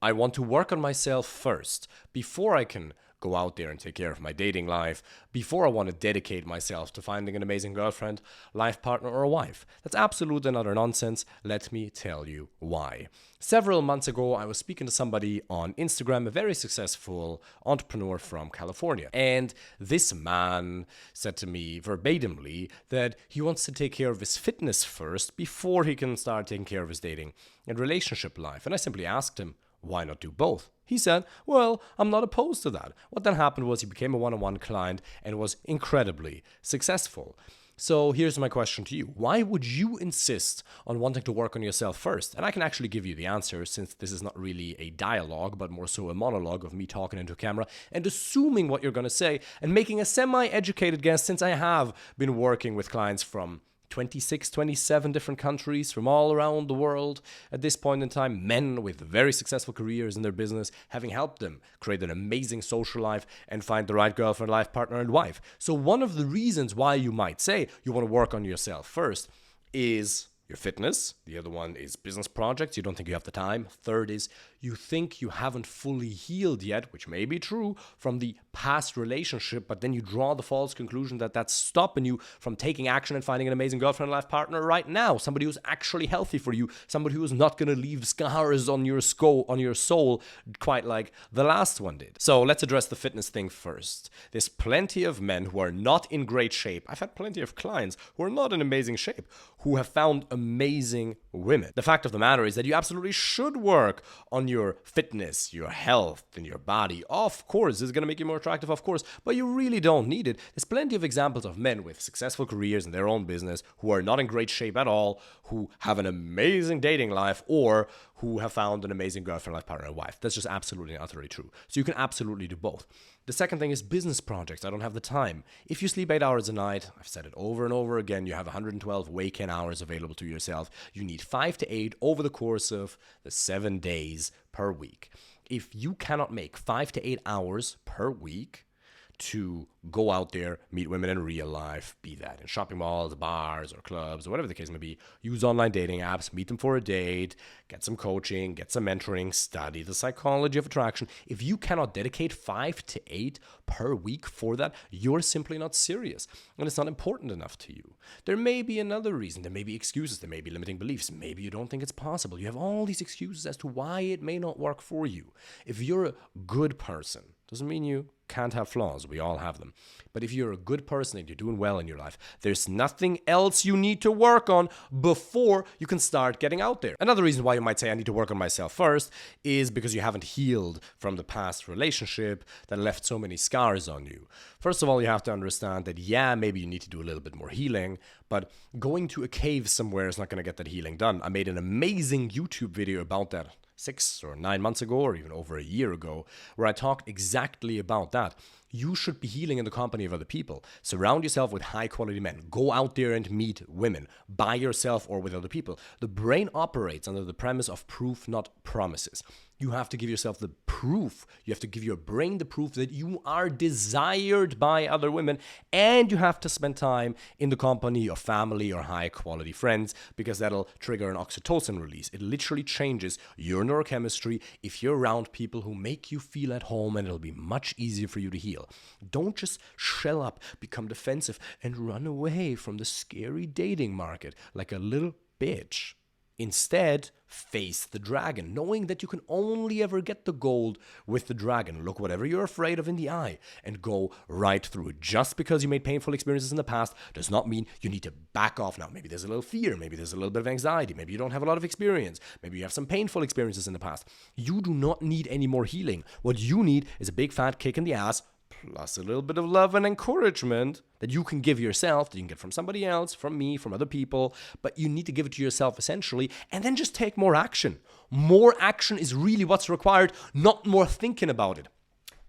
I want to work on myself first before I can go out there and take care of my dating life, before I want to dedicate myself to finding an amazing girlfriend, life partner, or a wife. That's absolute and utter nonsense. Let me tell you why. Several months ago, I was speaking to somebody on Instagram, a very successful entrepreneur from California. And this man said to me verbatimly that he wants to take care of his fitness first before he can start taking care of his dating and relationship life. And I simply asked him, why not do both? He said, well, I'm not opposed to that. What then happened was he became a one-on-one client and was incredibly successful. So here's my question to you. Why would you insist on wanting to work on yourself first? And I can actually give you the answer, since this is not really a dialogue, but more so a monologue of me talking into a camera and assuming what you're going to say and making a semi-educated guess, since I have been working with clients from 26, 27 different countries from all around the world at this point in time, men with very successful careers in their business, having helped them create an amazing social life and find the right girlfriend, life partner, and wife. So one of the reasons why you might say you want to work on yourself first is your fitness. The other one is business projects. You don't think you have the time. Third is you think you haven't fully healed yet, which may be true from the past relationship, but then you draw the false conclusion that that's stopping you from taking action and finding an amazing girlfriend, life partner right now. Somebody who's actually healthy for you. Somebody who's not going to leave scars on your soul quite like the last one did. So let's address the fitness thing first. There's plenty of men who are not in great shape. I've had plenty of clients who are not in amazing shape, who have found amazing women. The fact of the matter is that you absolutely should work on your fitness, your health, and your body. Of course, this is going to make you more attractive, of course, but you really don't need it. There's plenty of examples of men with successful careers in their own business who are not in great shape at all, who have an amazing dating life, or who have found an amazing girlfriend, life partner, and wife. That's just absolutely and utterly true. So you can absolutely do both. The second thing is business projects. I don't have the time. If you sleep 8 hours a night, I've said it over and over again, you have 112 weekend hours available to yourself. You need 5 to 8 over the course of the 7 days per week. If you cannot make 5 to 8 hours per week to go out there, meet women in real life, be that in shopping malls, bars, or clubs, or whatever the case may be, use online dating apps, meet them for a date, get some coaching, get some mentoring, study the psychology of attraction. If you cannot dedicate 5 to 8 per week for that, you're simply not serious, and it's not important enough to you. There may be another reason. There may be excuses. There may be limiting beliefs. Maybe you don't think it's possible. You have all these excuses as to why it may not work for you. If you're a good person, doesn't mean you can't have flaws. We all have them. But if you're a good person and you're doing well in your life, there's nothing else you need to work on before you can start getting out there. Another reason why you might say I need to work on myself first is because you haven't healed from the past relationship that left so many scars on you. First of all, you have to understand that, yeah, maybe you need to do a little bit more healing, but going to a cave somewhere is not going to get that healing done. I made an amazing YouTube video about that 6 or 9 months ago, or even over a year ago, where I talked exactly about that. You should be healing in the company of other people. Surround yourself with high quality men. Go out there and meet women by yourself or with other people. The brain operates under the premise of proof, not promises. You have to give yourself the proof. You have to give your brain the proof that you are desired by other women, and you have to spend time in the company of family or high quality friends, because that'll trigger an oxytocin release. It literally changes your neurochemistry if you're around people who make you feel at home, and it'll be much easier for you to heal. Don't just shell up, become defensive, and run away from the scary dating market like a little bitch. Instead, face the dragon, knowing that you can only ever get the gold with the dragon. Look whatever you're afraid of in the eye and go right through it. Just because you made painful experiences in the past does not mean you need to back off now. Maybe there's a little fear, maybe there's a little bit of anxiety, maybe you don't have a lot of experience, maybe you have some painful experiences in the past. You do not need any more healing. What you need is a big fat kick in the ass, plus a little bit of love and encouragement that you can give yourself, that you can get from somebody else, from me, from other people, but you need to give it to yourself essentially, and then just take more action. More action is really what's required, not more thinking about it.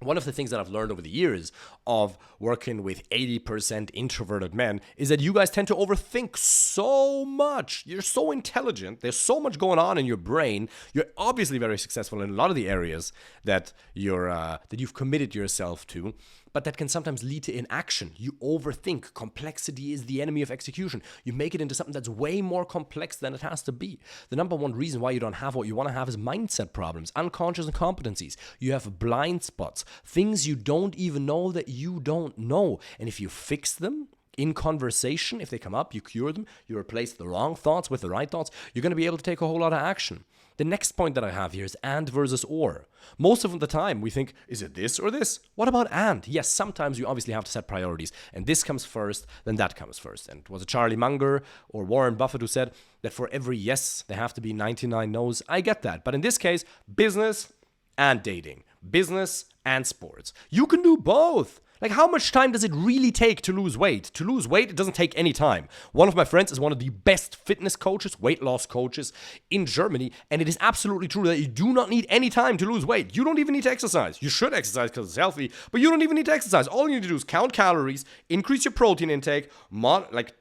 One of the things that I've learned over the years of working with 80% introverted men is that you guys tend to overthink so much. You're so intelligent. There's so much going on in your brain. You're obviously very successful in a lot of the areas that you've committed yourself to. but that can sometimes lead to inaction. You overthink. Complexity is the enemy of execution. You make it into something that's way more complex than it has to be. The number one reason why you don't have what you want to have is mindset problems, unconscious incompetencies. You have blind spots, things you don't even know that you don't know. And if you fix them in conversation, if they come up, you cure them, you replace the wrong thoughts with the right thoughts, you're going to be able to take a whole lot of action. The next point that I have here is and versus or. Most of the time we think, is it this or this? What about and? Yes, sometimes you obviously have to set priorities, and this comes first, then that comes first. And was it Charlie Munger or Warren Buffett who said that for every yes, there have to be 99 no's? I get that. But in this case, business and dating, business and sports. You can do both. Like, how much time does it really take to lose weight? To lose weight, it doesn't take any time. One of my friends is one of the best fitness coaches, weight loss coaches in Germany, and it is absolutely true that you do not need any time to lose weight. You don't even need to exercise. You should exercise because it's healthy, but you don't even need to exercise. All you need to do is count calories, increase your protein intake,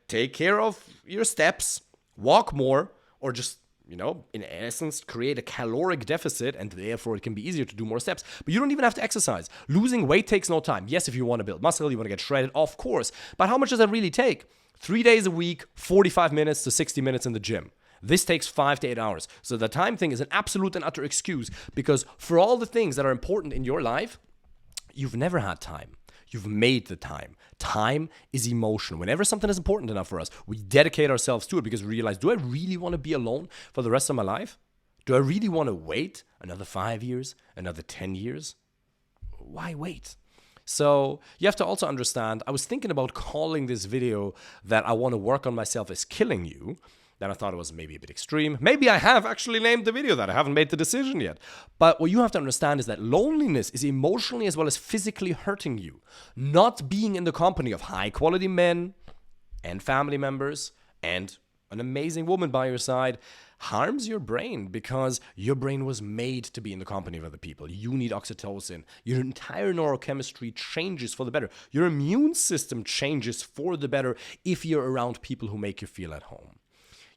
take care of your steps, walk more, or just in essence, create a caloric deficit, and therefore it can be easier to do more steps. But you don't even have to exercise. Losing weight takes no time. Yes, if you want to build muscle, you want to get shredded, of course. But how much does that really take? 3 days a week, 45 minutes to 60 minutes in the gym. This takes 5 to 8 hours. So the time thing is an absolute and utter excuse, because for all the things that are important in your life, you've never had time. You've made the time. Time is emotion. Whenever something is important enough for us, we dedicate ourselves to it because we realize, do I really want to be alone for the rest of my life? Do I really want to wait another 5 years, another 10 years? Why wait? So you have to also understand, I was thinking about calling this video that I want to work on myself as killing you. Then I thought it was maybe a bit extreme. Maybe I have actually named the video that. I haven't made the decision yet. But what you have to understand is that loneliness is emotionally as well as physically hurting you. Not being in the company of high-quality men and family members and an amazing woman by your side harms your brain, because your brain was made to be in the company of other people. You need oxytocin. Your entire neurochemistry changes for the better. Your immune system changes for the better if you're around people who make you feel at home.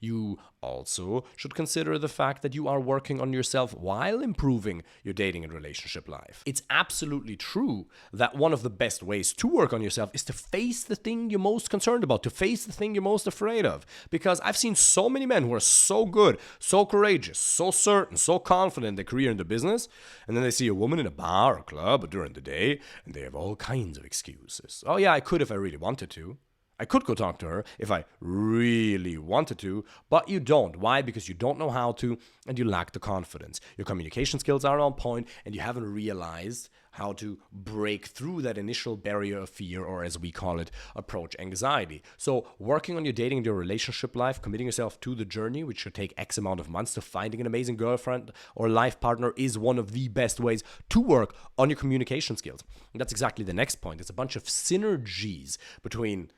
You also should consider the fact that you are working on yourself while improving your dating and relationship life. It's absolutely true that one of the best ways to work on yourself is to face the thing you're most concerned about, to face the thing you're most afraid of. Because I've seen so many men who are so good, so courageous, so certain, so confident in their career and their business, and then they see a woman in a bar or club during the day, and they have all kinds of excuses. Oh yeah, I could if I really wanted to. I could go talk to her if I really wanted to, but you don't. Why? Because you don't know how to, and you lack the confidence. Your communication skills are on point, and you haven't realized how to break through that initial barrier of fear, or as we call it, approach anxiety. So working on your dating and your relationship life, committing yourself to the journey, which should take X amount of months, to finding an amazing girlfriend or life partner, is one of the best ways to work on your communication skills. And that's exactly the next point. It's a bunch of synergies between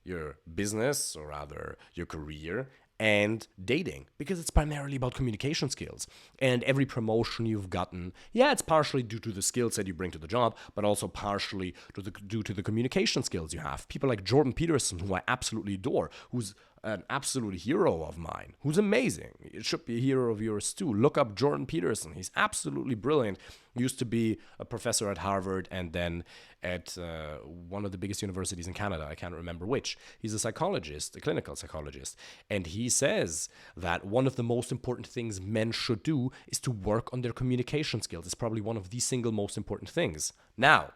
your business, or rather your career, and dating, because it's primarily about communication skills. And every promotion you've gotten, it's partially due to the skills that you bring to the job, but also partially due to the communication skills you have. People like Jordan Peterson, who I absolutely adore, who's an absolute hero of mine, who's amazing. It should be a hero of yours too. Look up Jordan Peterson. He's absolutely brilliant. He used to be a professor at Harvard and then at one of the biggest universities in Canada. I can't remember which. He's a psychologist, a clinical psychologist. And he says that one of the most important things men should do is to work on their communication skills. It's probably one of the single most important things. Now,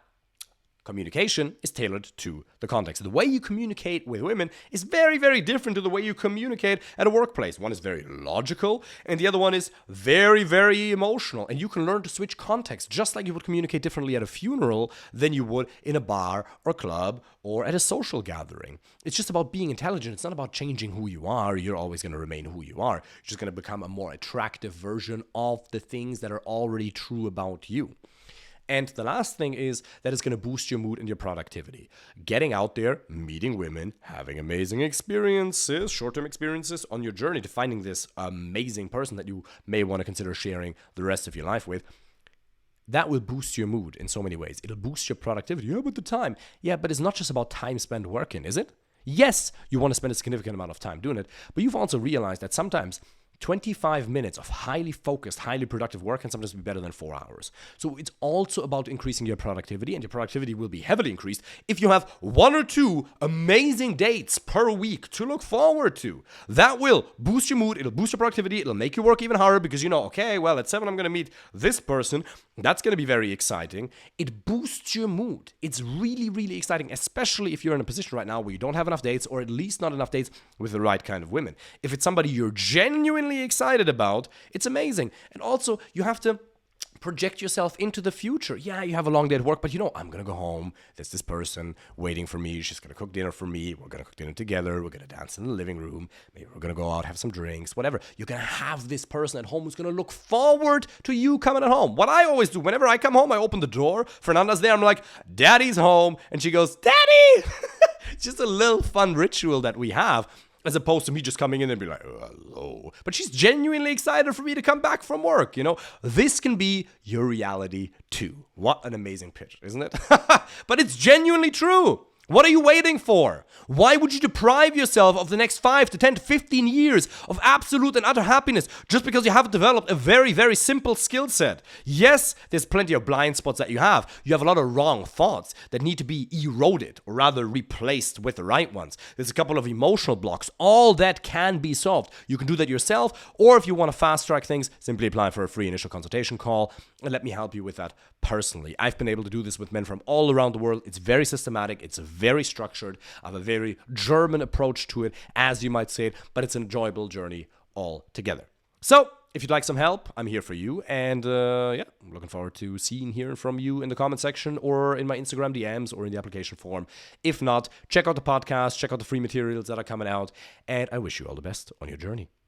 communication is tailored to the context. The way you communicate with women is very, very different to the way you communicate at a workplace. One is very logical, and the other one is very, very emotional. And you can learn to switch context, just like you would communicate differently at a funeral than you would in a bar or club or at a social gathering. It's just about being intelligent. It's not about changing who you are. You're always going to remain who you are. You're just going to become a more attractive version of the things that are already true about you. And the last thing is that it's going to boost your mood and your productivity. Getting out there, meeting women, having amazing experiences, short-term experiences on your journey to finding this amazing person that you may want to consider sharing the rest of your life with, that will boost your mood in so many ways. It'll boost your productivity. Yeah, but the time. Yeah, but it's not just about time spent working, is it? Yes, you want to spend a significant amount of time doing it, but you've also realized that sometimes 25 minutes of highly focused, highly productive work can sometimes be better than 4 hours. So it's also about increasing your productivity, and your productivity will be heavily increased if you have 1 or 2 amazing dates per week to look forward to. That will boost your mood, it'll boost your productivity, it'll make you work even harder because you know, okay, well, at 7 I'm going to meet this person. That's going to be very exciting. It boosts your mood. It's really, really exciting, especially if you're in a position right now where you don't have enough dates, or at least not enough dates with the right kind of women. If it's somebody you're genuinely excited about, it's amazing. And also, you have to project yourself into the future. Yeah, you have a long day at work, but you know, I'm going to go home. There's this person waiting for me. She's going to cook dinner for me. We're going to cook dinner together. We're going to dance in the living room. Maybe we're going to go out, have some drinks, whatever. You're going to have this person at home who's going to look forward to you coming at home. What I always do, whenever I come home, I open the door. Fernanda's there. I'm like, Daddy's home. And she goes, Daddy! It's just a little fun ritual that we have, as opposed to me just coming in and be like, oh, hello. But she's genuinely excited for me to come back from work, you know? This can be your reality too. What an amazing pitch, isn't it? But it's genuinely true. What are you waiting for? Why would you deprive yourself of the next 5 to 10 to 15 years of absolute and utter happiness just because you haven't developed a very, very simple skill set? Yes, there's plenty of blind spots that you have. You have a lot of wrong thoughts that need to be eroded, or rather replaced with the right ones. There's a couple of emotional blocks. All that can be solved. You can do that yourself, or if you want to fast track things, simply apply for a free initial consultation call and let me help you with that personally. I've been able to do this with men from all around the world. It's very systematic. It's very structured. I have a very German approach to it, as you might say it, but it's an enjoyable journey altogether. So, if you'd like some help, I'm here for you. And I'm looking forward to seeing, hearing from you in the comment section or in my Instagram DMs or in the application form. If not, check out the podcast, check out the free materials that are coming out, and I wish you all the best on your journey.